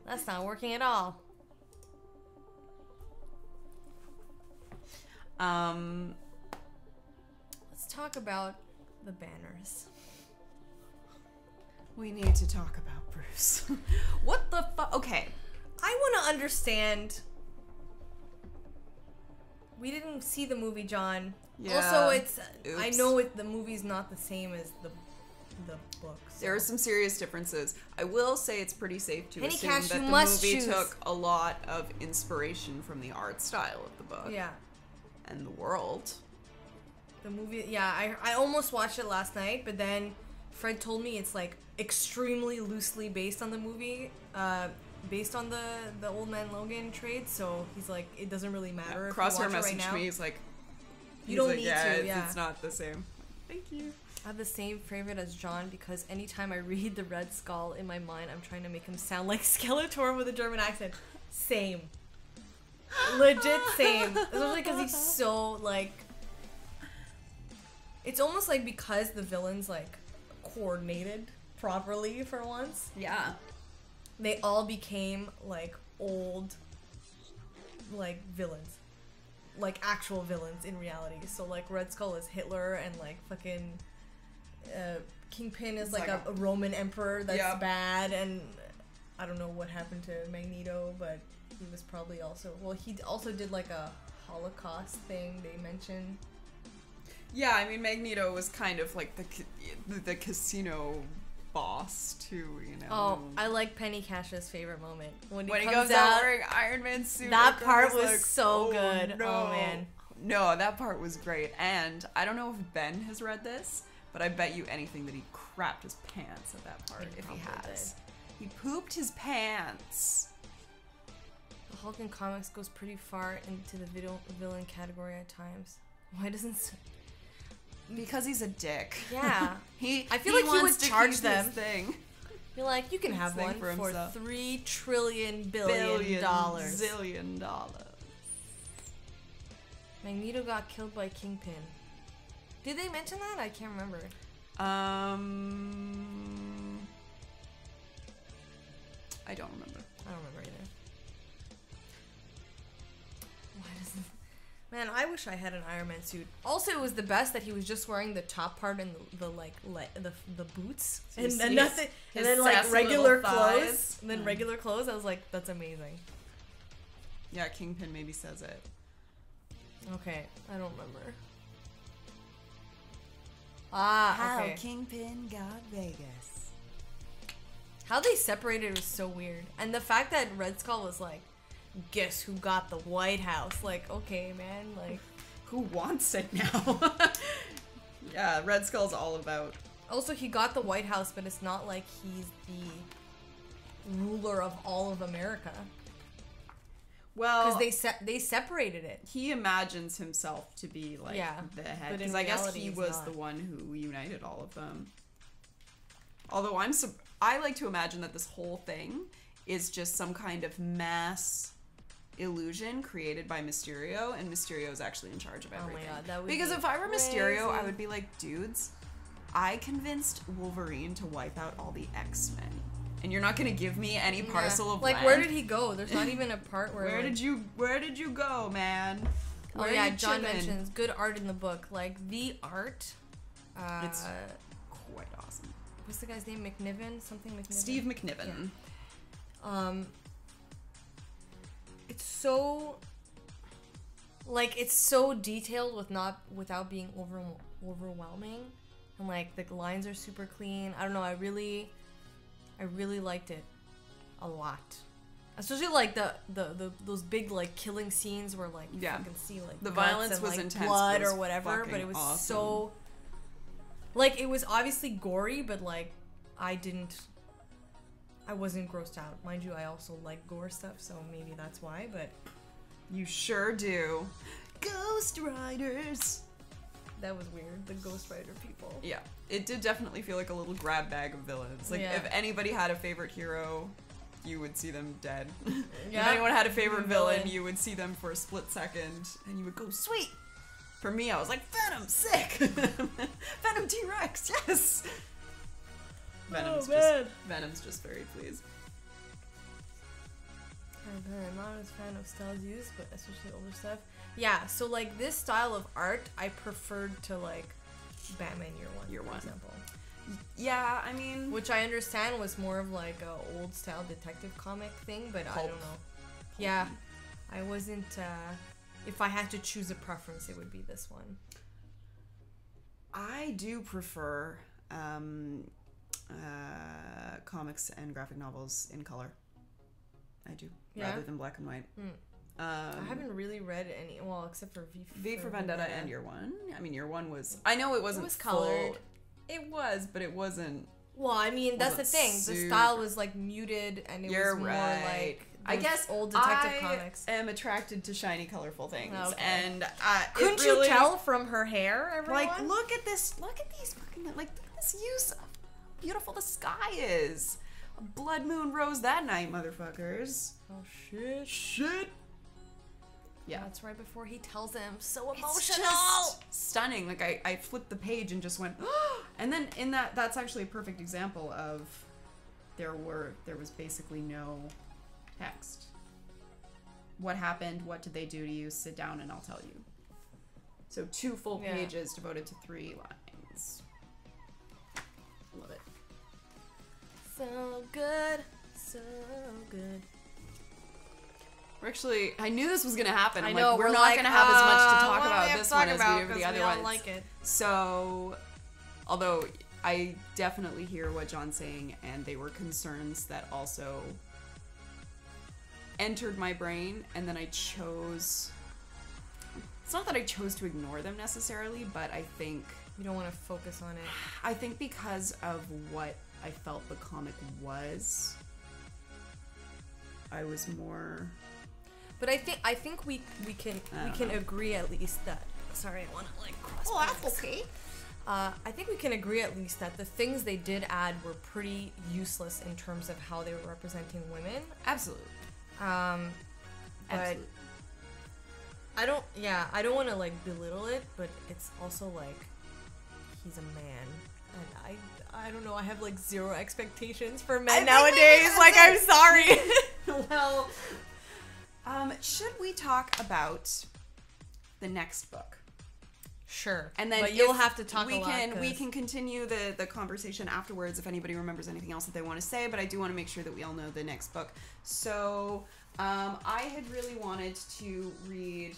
That's not working at all. Let's talk about the banners. We need to talk about Bruce. What the fuck? Okay. I want to understand. We didn't see the movie, John. Yeah. Also, it's. Oops. I know the movie's not the same as the the book. So. There are some serious differences. I will say it's pretty safe to Penny assume Cash, that you the must movie choose. took a lot of inspiration from the art style of the book. Yeah. And the world. The movie, yeah, I almost watched it last night, but then Fred told me it's like extremely loosely based on the movie, based on the Old Man Logan trade. So he's like, it doesn't really matter. If Crosshair you watch it right messaged now. me. He's like, You don't need yeah, to. Yeah, it's not the same. Thank you. I have the same favorite as John because anytime I read the Red Skull in my mind, I'm trying to make him sound like Skeletor with a German accent. Same. Legit same. Especially because he's so like. It's almost like because the villains like coordinated properly for once. Yeah. They all became like old like villains. Like actual villains in reality. So like Red Skull is Hitler and like fucking Kingpin is like a Roman emperor that's bad, and I don't know what happened to Magneto, but he was probably also he also did like a Holocaust thing they mentioned. Yeah, I mean Magneto was kind of like the casino boss too, you know. Oh, I like Penny Cash's favorite moment when he goes comes out out wearing Iron Man suit. That part was like, so good. No. Oh man. No, that part was great. And I don't know if Ben has read this, but I bet you anything that he crapped his pants at that part if he has. He pooped his pants. The Hulk in comics goes pretty far into the villain category at times. Why doesn't? Because he's a dick. Yeah. I feel like he would charge them. Thing. You're like, you can have one for $3 trillion billion dollars. Zillion dollars. Magneto got killed by Kingpin. Did they mention that? I can't remember. I don't remember. I don't remember either. Why doesn't? Man, I wish I had an Iron Man suit. Also, it was the best that he was just wearing the top part and the boots So and nothing, and then like regular clothes, and then regular clothes. I was like, that's amazing. Yeah, Kingpin maybe says it. Okay, I don't remember. Ah, okay. How Kingpin got Vegas. How they separated was so weird, and the fact that Red Skull was like, guess who got the White House? Like, okay, man, like, who wants it now? Yeah, Red Skull's all about. Also, he got the White House, but it's not like he's the ruler of all of America. Well, because they separated it. He imagines himself to be like the head, because I guess he was the one who united all of them. Although I like to imagine that this whole thing is just some kind of mass illusion created by Mysterio, and Mysterio is actually in charge of everything. Oh my god, that would because be if I were crazy. Mysterio, I would be like, dudes, I convinced Wolverine to wipe out all the X-Men, and you're not gonna give me any parcel of land? Where did he go? There's not even a part where where did you go, man? Oh yeah, John mentions good art in the book. Like the art, it's quite awesome. What's the guy's name? McNiven? Something McNiven? Steve McNiven. Yeah. It's so it's so detailed without being overwhelming, and like the lines are super clean. I don't know, I really liked it a lot, especially like the those big like killing scenes where like you can see like the violence and, was like, intense, blood or whatever, but it was awesome. so like it was obviously gory, but like I wasn't grossed out. Mind you, I also like gore stuff, so maybe that's why, but... You sure do. Ghost Riders! That was weird, the Ghost Rider people. Yeah, it did definitely feel like a little grab bag of villains. Like, if anybody had a favorite hero, you would see them dead. If anyone had a favorite villain, you would see them for a split second, and you would go, sweet! For me, I was like, Venom, sick! Venom T-Rex, yes! Venom's just very pleased. I'm not as a fan of styles used, but especially older stuff. Yeah, so like this style of art, I preferred to like Batman Year One, for example. Yeah, I mean, which I understand was more of like a old style detective comic thing, but I don't know. Yeah, I wasn't. If I had to choose a preference, it would be this one. I do prefer comics and graphic novels in color. I do, Yeah? rather than black and white. I haven't really read any, well, except for V for Vendetta and Year One. I mean, Year One was, I know it wasn't was colored. It was, but it wasn't. Well, I mean, that's the thing. The style was like muted, and it was more like I guess old detective comics. I am attracted to shiny, colorful things, Okay. and Couldn't you tell from her hair, everyone? Like, look at this! Look at these fucking look at this use of how beautiful the sky is. A blood moon rose that night, motherfuckers. Oh shit! Shit. Yeah, that's right before he tells them. So it's emotional. just stunning. Like I flipped the page and just went, and then in that's actually a perfect example of there was basically no text. What happened? What did they do to you? Sit down and I'll tell you. So 2 full pages devoted to 3 lines. Love it. So good. So good. We're actually, I knew this was going to happen. I know, we're not going to have as much to talk about this one as we do with the other ones. Like it. So, although I definitely hear what John's saying, and they were concerns that also entered my brain, and then I chose, it's not that I chose to ignore them necessarily, but I think You don't want to focus on it. I think because of what I felt the comic was, I was more. But I think we can agree at least that. Sorry, I want to like cross. Oh, that's okay. I think we can agree at least that the things they did add were pretty useless in terms of how they were representing women. Absolutely. But Absolutely. I don't want to like belittle it, but it's also like he's a man, and I don't know. I have like 0 expectations for men nowadays. Like, I'm sorry. Well, should we talk about the next book? Sure. And then but you'll have to talk. We can continue the conversation afterwards if anybody remembers anything else that they want to say. But I do want to make sure that we all know the next book. So I had really wanted to read.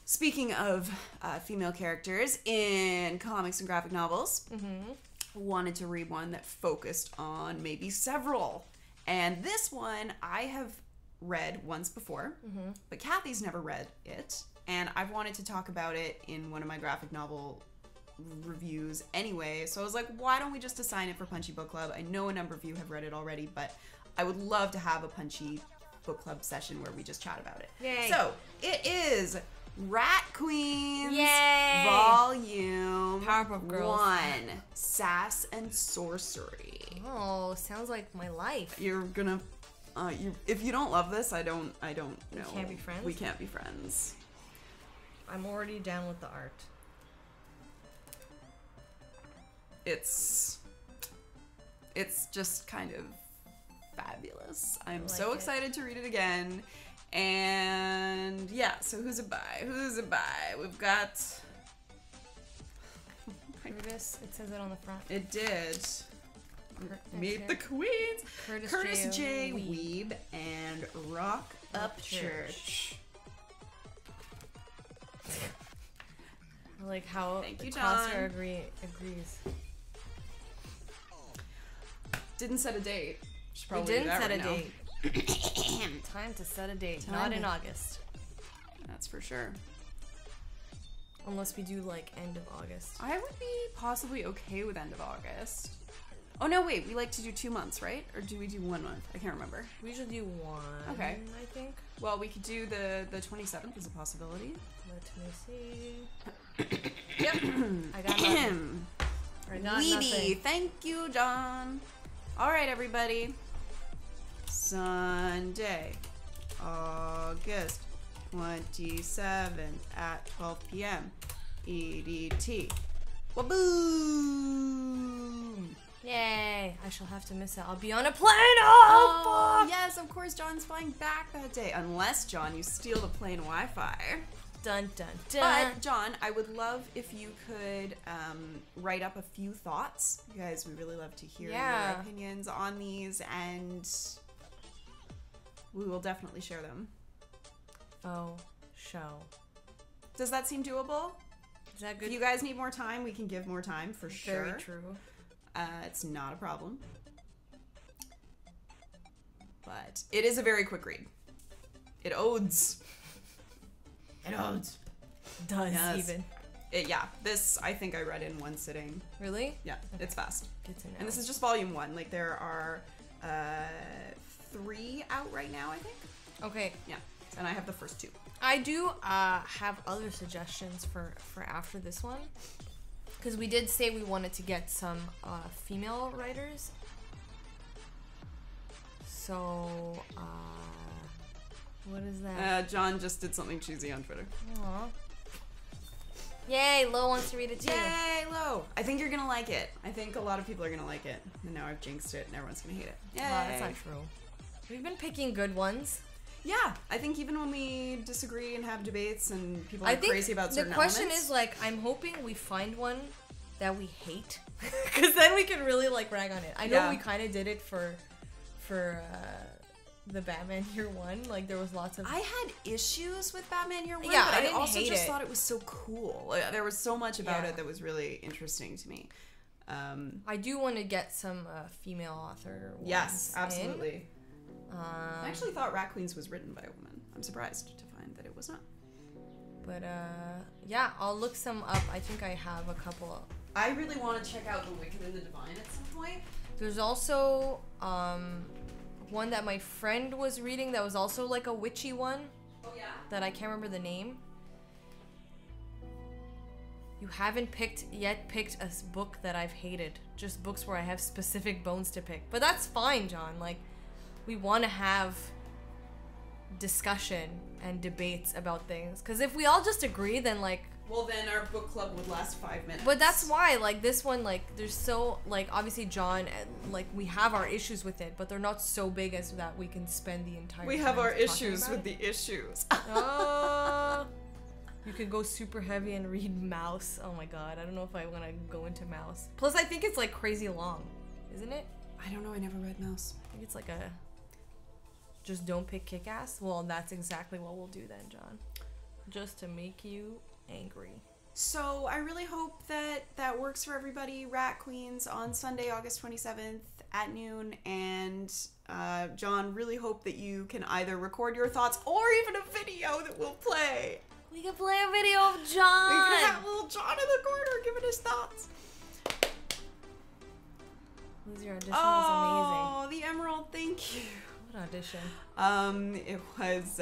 Speaking of female characters in comics and graphic novels, wanted to read one that focused on maybe several. And this one I have read once before, but Cathy's never read it. And I've wanted to talk about it in one of my graphic novel reviews anyway. So I was like, why don't we just assign it for Punchy Book Club? I know a number of you have read it already, but I would love to have a Punchy Book Club session where we just chat about it. Yay. So it is Rat Queens Yay. Volume Powerpuff Girls. 1, Sass and Sorcery. Oh, sounds like my life. You're gonna, if you don't love this, I don't know. We can't be friends? We can't be friends. I'm already down with the art. It's just kind of fabulous. I'm like so it. excited to read it again. And yeah, so who's it by? We've got Kurtis, it says it on the front. it did. Meet okay. the Queens. Kurtis J. Wiebe. Wiebe and Rock Upchurch. I like how Thank the you, crosser John. agrees. Didn't set a date. Should We probably do didn't that set right a now. date. Time to set a date. Time Not to- in August. That's for sure. Unless we do like end of August. I would be possibly okay with end of August. Oh no, wait, we like to do 2 months, right? Or do we do 1 month? I can't remember. We usually do 1. Okay. I think. Well, we could do the 27th as a possibility. Let me see. Yep. I got nothing. I got Wiebe, nothing. thank you, John. All right, everybody. Sunday, August 27th at 12 p.m. EDT. Waboom! Yay! I shall have to miss it. I'll be on a plane. Oh, fuck! Yes, of course, John's flying back that day. Unless, John, you steal the plane Wi-Fi. Dun dun dun. But, John, I would love if you could write up a few thoughts. You guys, we really love to hear your opinions on these, and we will definitely share them. Oh, show. Does that seem doable? Is that good? If you guys need more time, we can give more time for sure. Very true. It's not a problem. But it is a very quick read. It odes. It odes. Does Yes. even. Yeah, this I think I read in one sitting. Really? Yeah, Okay. it's fast. Good to know. And this is just volume 1. Like there are 3 out right now, I think. Okay. Yeah, and I have the first 2. I do have other suggestions for after this one. Because we did say we wanted to get some female writers. So, what is that? John just did something cheesy on Twitter. Aww. Yay, Lo wants to read it too. Yay, Lo! I think you're gonna like it. I think a lot of people are gonna like it. And now I've jinxed it and everyone's gonna hate it. Yay! Wow, that's not true. We've been picking good ones. Yeah, I think even when we disagree and have debates and people are crazy about certain the question elements, is, like, I'm hoping we find one that we hate. Because then we can really, like, rag on it. I know we kind of did it for the Batman Year One. Like, there was lots of... I had issues with Batman Year One, Yeah, but I I didn't also hate just it. thought it was so cool. Like, there was so much about Yeah. it that was really interesting to me. I do want to get some female author ones Yes, in. absolutely. I actually thought Rat Queens was written by a woman. I'm surprised to find that it was not. But, yeah, I'll look some up. I think I have a couple. I really want to check out The Wicked and the Divine at some point. There's also one that my friend was reading that was also like a witchy one. Oh yeah? That I can't remember the name. You haven't picked a book that I've hated. Just books where I have specific bones to pick. But that's fine, John. Like, we want to have discussion and debates about things. Because if we all just agree, then, like... Well, then our book club would last 5 minutes. But that's why, like, this one, like, there's so... Like, obviously, John, like, we have our issues with it, but they're not so big as that we can spend the entire We time have our talking issues about with it. the issues. You could go super heavy and read Mouse. Oh my god, I don't know if I want to go into Mouse. Plus, I think it's like crazy long, isn't it? I don't know, I never read Mouse. I think it's like a... Just don't pick Kick-Ass? Well, that's exactly what we'll do then, John. Just to make you angry. So I really hope that that works for everybody. Rat Queens on Sunday, August 27th at noon. And John, really hope that you can either record your thoughts or even a video that we'll play. We can play a video of John! We can have little John in the corner giving his thoughts. Liz, your audition was Oh, the Emerald, thank you. amazing. What audition? It was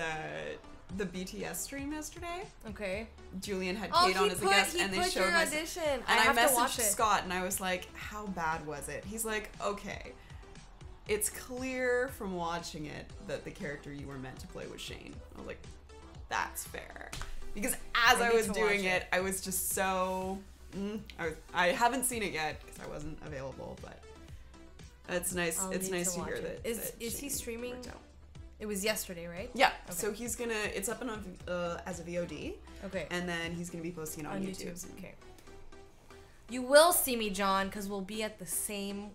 the BTS stream yesterday. Okay. Julian had Kate on as a guest, and they showed your my audition. And I have to watch messaged it. Scott, and I was like, "How bad was it?" He's like, "Okay, it's clear from watching it that the character you were meant to play was Shane." I was like, "That's fair," because as I need was to doing watch it, I was just so. I haven't seen it yet because I wasn't available, but it's nice. I'll It's need nice to watch hear it. that. Is that he Shane streaming? worked out. It was yesterday, right? Yeah. Okay. So he's gonna. It's up on as a VOD. Okay. And then he's gonna be posting it on YouTube. Okay. You will see me, John, because we'll be at the same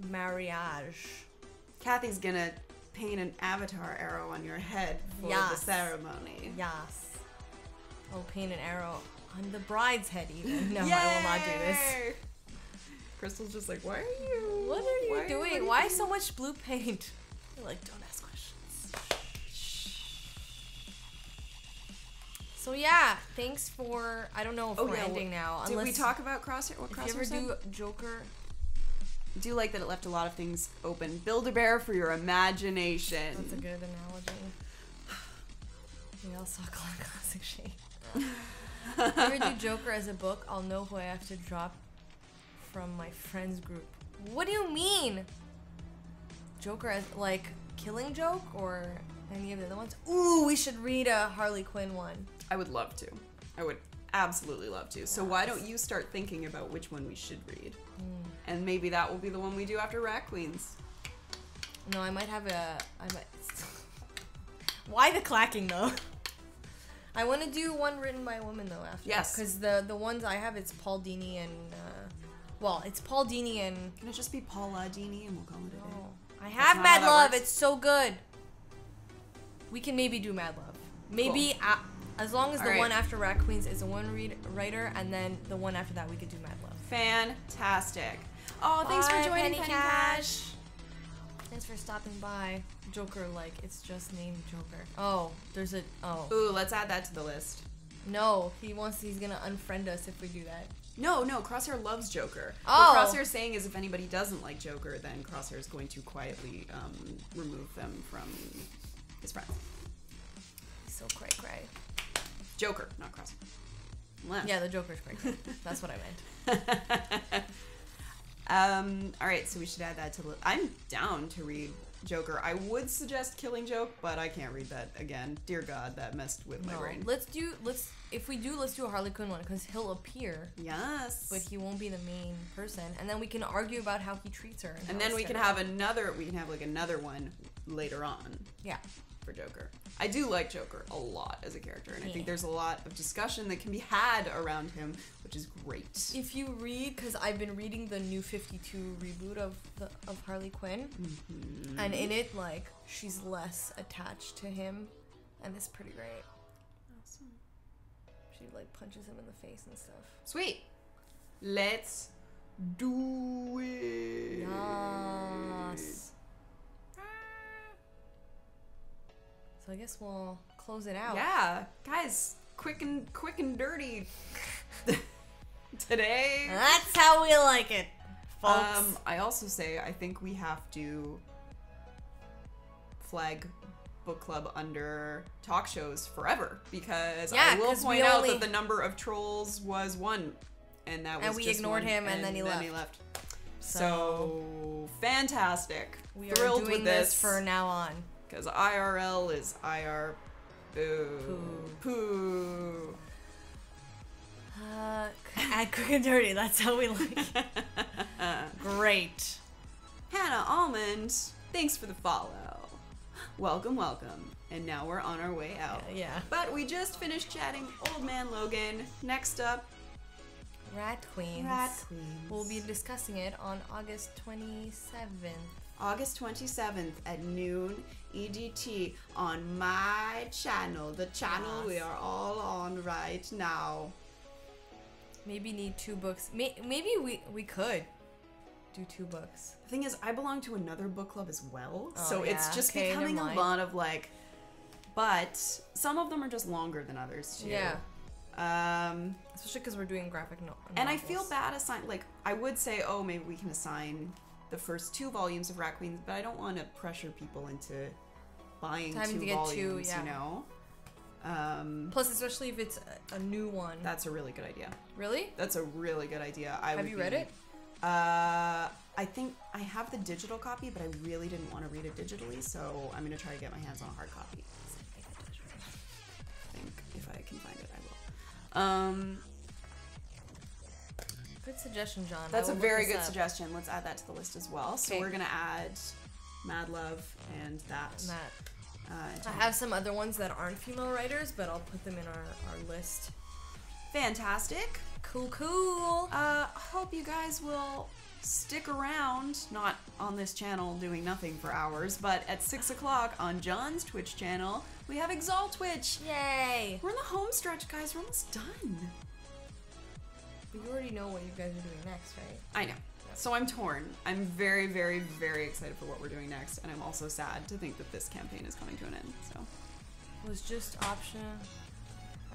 marriage. Cathy's gonna paint an avatar arrow on your head for the Yes. ceremony. Yes. I'll paint an arrow on the bride's head even. No, I will not do this. Yay! Crystal's just like, why are you? What are you doing? what are Why you so much blue paint? You're like, don't ask questions. So yeah, thanks for, I don't know if we're ending now. Did we talk about Crosshair? What if Crosshair you ever said? do Joker, I do like that it left a lot of things open. Build a bear for your imagination. that's a good analogy. We all saw classic Shane. If you ever do Joker as a book, I'll know who I have to drop from my friends group. What do you mean? Joker as, like, Killing Joke or any of the other ones? Ooh, we should read a Harley Quinn one. I would love to. I would absolutely love to. So why don't you start thinking about which one we should read? And maybe that will be the one we do after Rat Queens. No, I might have Why the clacking, though? I want to do one written by a woman, though, after. Yes. Because the ones I have, it's Paul Dini and... well, it's Paul Dini and... Can it just be Paula Dini and we'll call it a day? Oh, I have not Mad how that Love. works. It's so good. We can maybe do Mad Love. Maybe As long as the All right. one after Rat Queens is a writer, and then the one after that we could do Mad Love. Fantastic. Oh, thanks for joining, Penny Cash. Thanks for stopping by. Joker, like, it's just named Joker. Oh, there's a... Oh. Ooh, let's add that to the list. No, he's gonna unfriend us if we do that. No, Crosshair loves Joker. Oh. What Crosshair's saying is if anybody doesn't like Joker, then Crosshair is going to quietly remove them from his friends. He's so cray-cray. Joker, not Crosshair. Unless. Yeah, the Joker's cray-cray. That's what I meant. Alright, so we should add that to the list. I'm down to read Joker. I would suggest Killing Joke, but I can't read that again. Dear God, that messed with my brain. Let's do a Harley Quinn one, because he'll appear. Yes. But he won't be the main person, and then we can argue about how he treats her. And then we can have another one later on. Yeah. For Joker. I do like Joker a lot as a character, and I think there's a lot of discussion that can be had around him, which is great. If you read, because I've been reading the new 52 reboot of Harley Quinn, and in it, like, she's less attached to him, and it's pretty great. Awesome. She, like, punches him in the face and stuff. Sweet. Let's do it. Yes. So I guess we'll close it out. Yeah, guys, quick and dirty today. That's how we like it, folks. I also say I think we have to flag book club under talk shows forever, because I will point out that the number of trolls was 1, and that was and we just ignored 1, him, and then he left. So fantastic! We Thrilled are doing with this for now on. Because IRL is IR poo. Add quick and dirty. That's how we like it. Great. Hannah Almond, thanks for the follow. Welcome. And now we're on our way out. Yeah. But we just finished chatting Old Man Logan. Next up, Rat Queens. We'll be discussing it on August 27th. August 27th at noon EDT on my channel, the channel we are all on right now. Maybe need 2 books. Maybe we could do 2 books. The thing is, I belong to another book club as well, Oh, so yeah. it's just Okay, becoming never a mind. lot of like, but some of them are just longer than others too. Yeah. Um, Especially because we're doing graphic novels. and I feel bad like, I would say, oh, maybe we can assign the first 2 volumes of Rat Queens, but I don't want to pressure people into buying Time 2 to get volumes, 2, yeah. you know? Plus, especially if it's a new one. That's a really good idea. Really? That's a really good idea. Have you read it? I think I have the digital copy, but I really didn't want to read it digitally, so I'm going to try to get my hands on a hard copy. I think if I can find it, I will. Good suggestion, John. That's I a will very look this good up. suggestion. Let's add that to the list as well. So Okay. we're going to add Mad Love and that. I have some other ones that aren't female writers, but I'll put them in our list. Fantastic. Cool. Hope you guys will stick around, not on this channel doing nothing for hours, but at 6 o'clock on John's Twitch channel, we have Exalt Twitch. Yay! We're in the home stretch, guys. We're almost done. But you already know what you guys are doing next, right? I know. So I'm torn. I'm very, very, very excited for what we're doing next, and I'm also sad to think that this campaign is coming to an end. So Was just option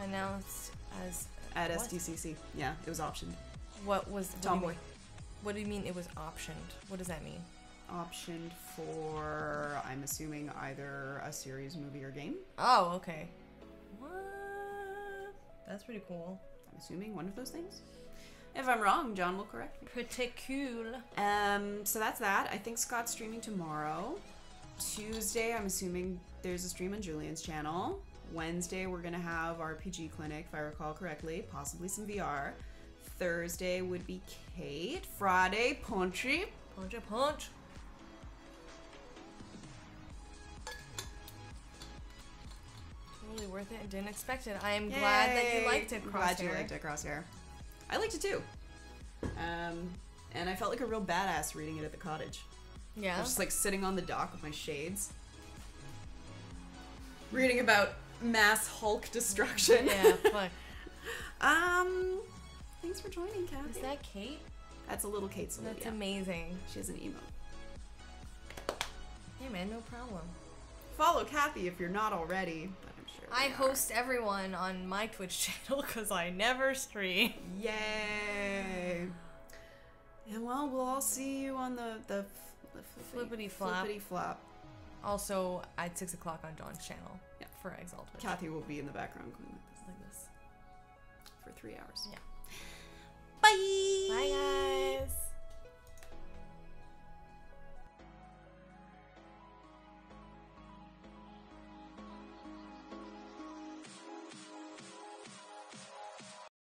announced as at what? SDCC, yeah, it was optioned. What was Tomboy. What do you mean it was optioned? What does that mean? Optioned for, I'm assuming, either a series, movie, or game. Oh, okay. What? That's pretty cool. I'm assuming one of those things. If I'm wrong, John will correct me. Pretty cool. So that's that. I think Scott's streaming tomorrow. Tuesday, I'm assuming there's a stream on Julian's channel. Wednesday, we're gonna have RPG Clinic, if I recall correctly, possibly some VR. Thursday would be Kate. Friday, Punchy. Punch. Totally worth it. Didn't expect it. I am glad that you liked it, Crosshair. Glad you liked it, Crosshair. I liked it too. And I felt like a real badass reading it at the cottage. I Yeah. was just like sitting on the dock with my shades, reading about mass Hulk destruction. Yeah, fuck. Thanks for joining, Cathy. Is that Kate? That's a little Kate Salute. That's amazing. She has an emote. Hey man, no problem. Follow Cathy if you're not already, but I'm sure I host everyone on my Twitch channel because I never stream. Yay! And well, we'll all see you on the Flippity flop. Flippity flop. Also at 6 o'clock on John's channel. Yeah. For Exalt Twitch. Cathy will be in the background going Like this. for 3 hours. Yeah. Bye! Bye guys!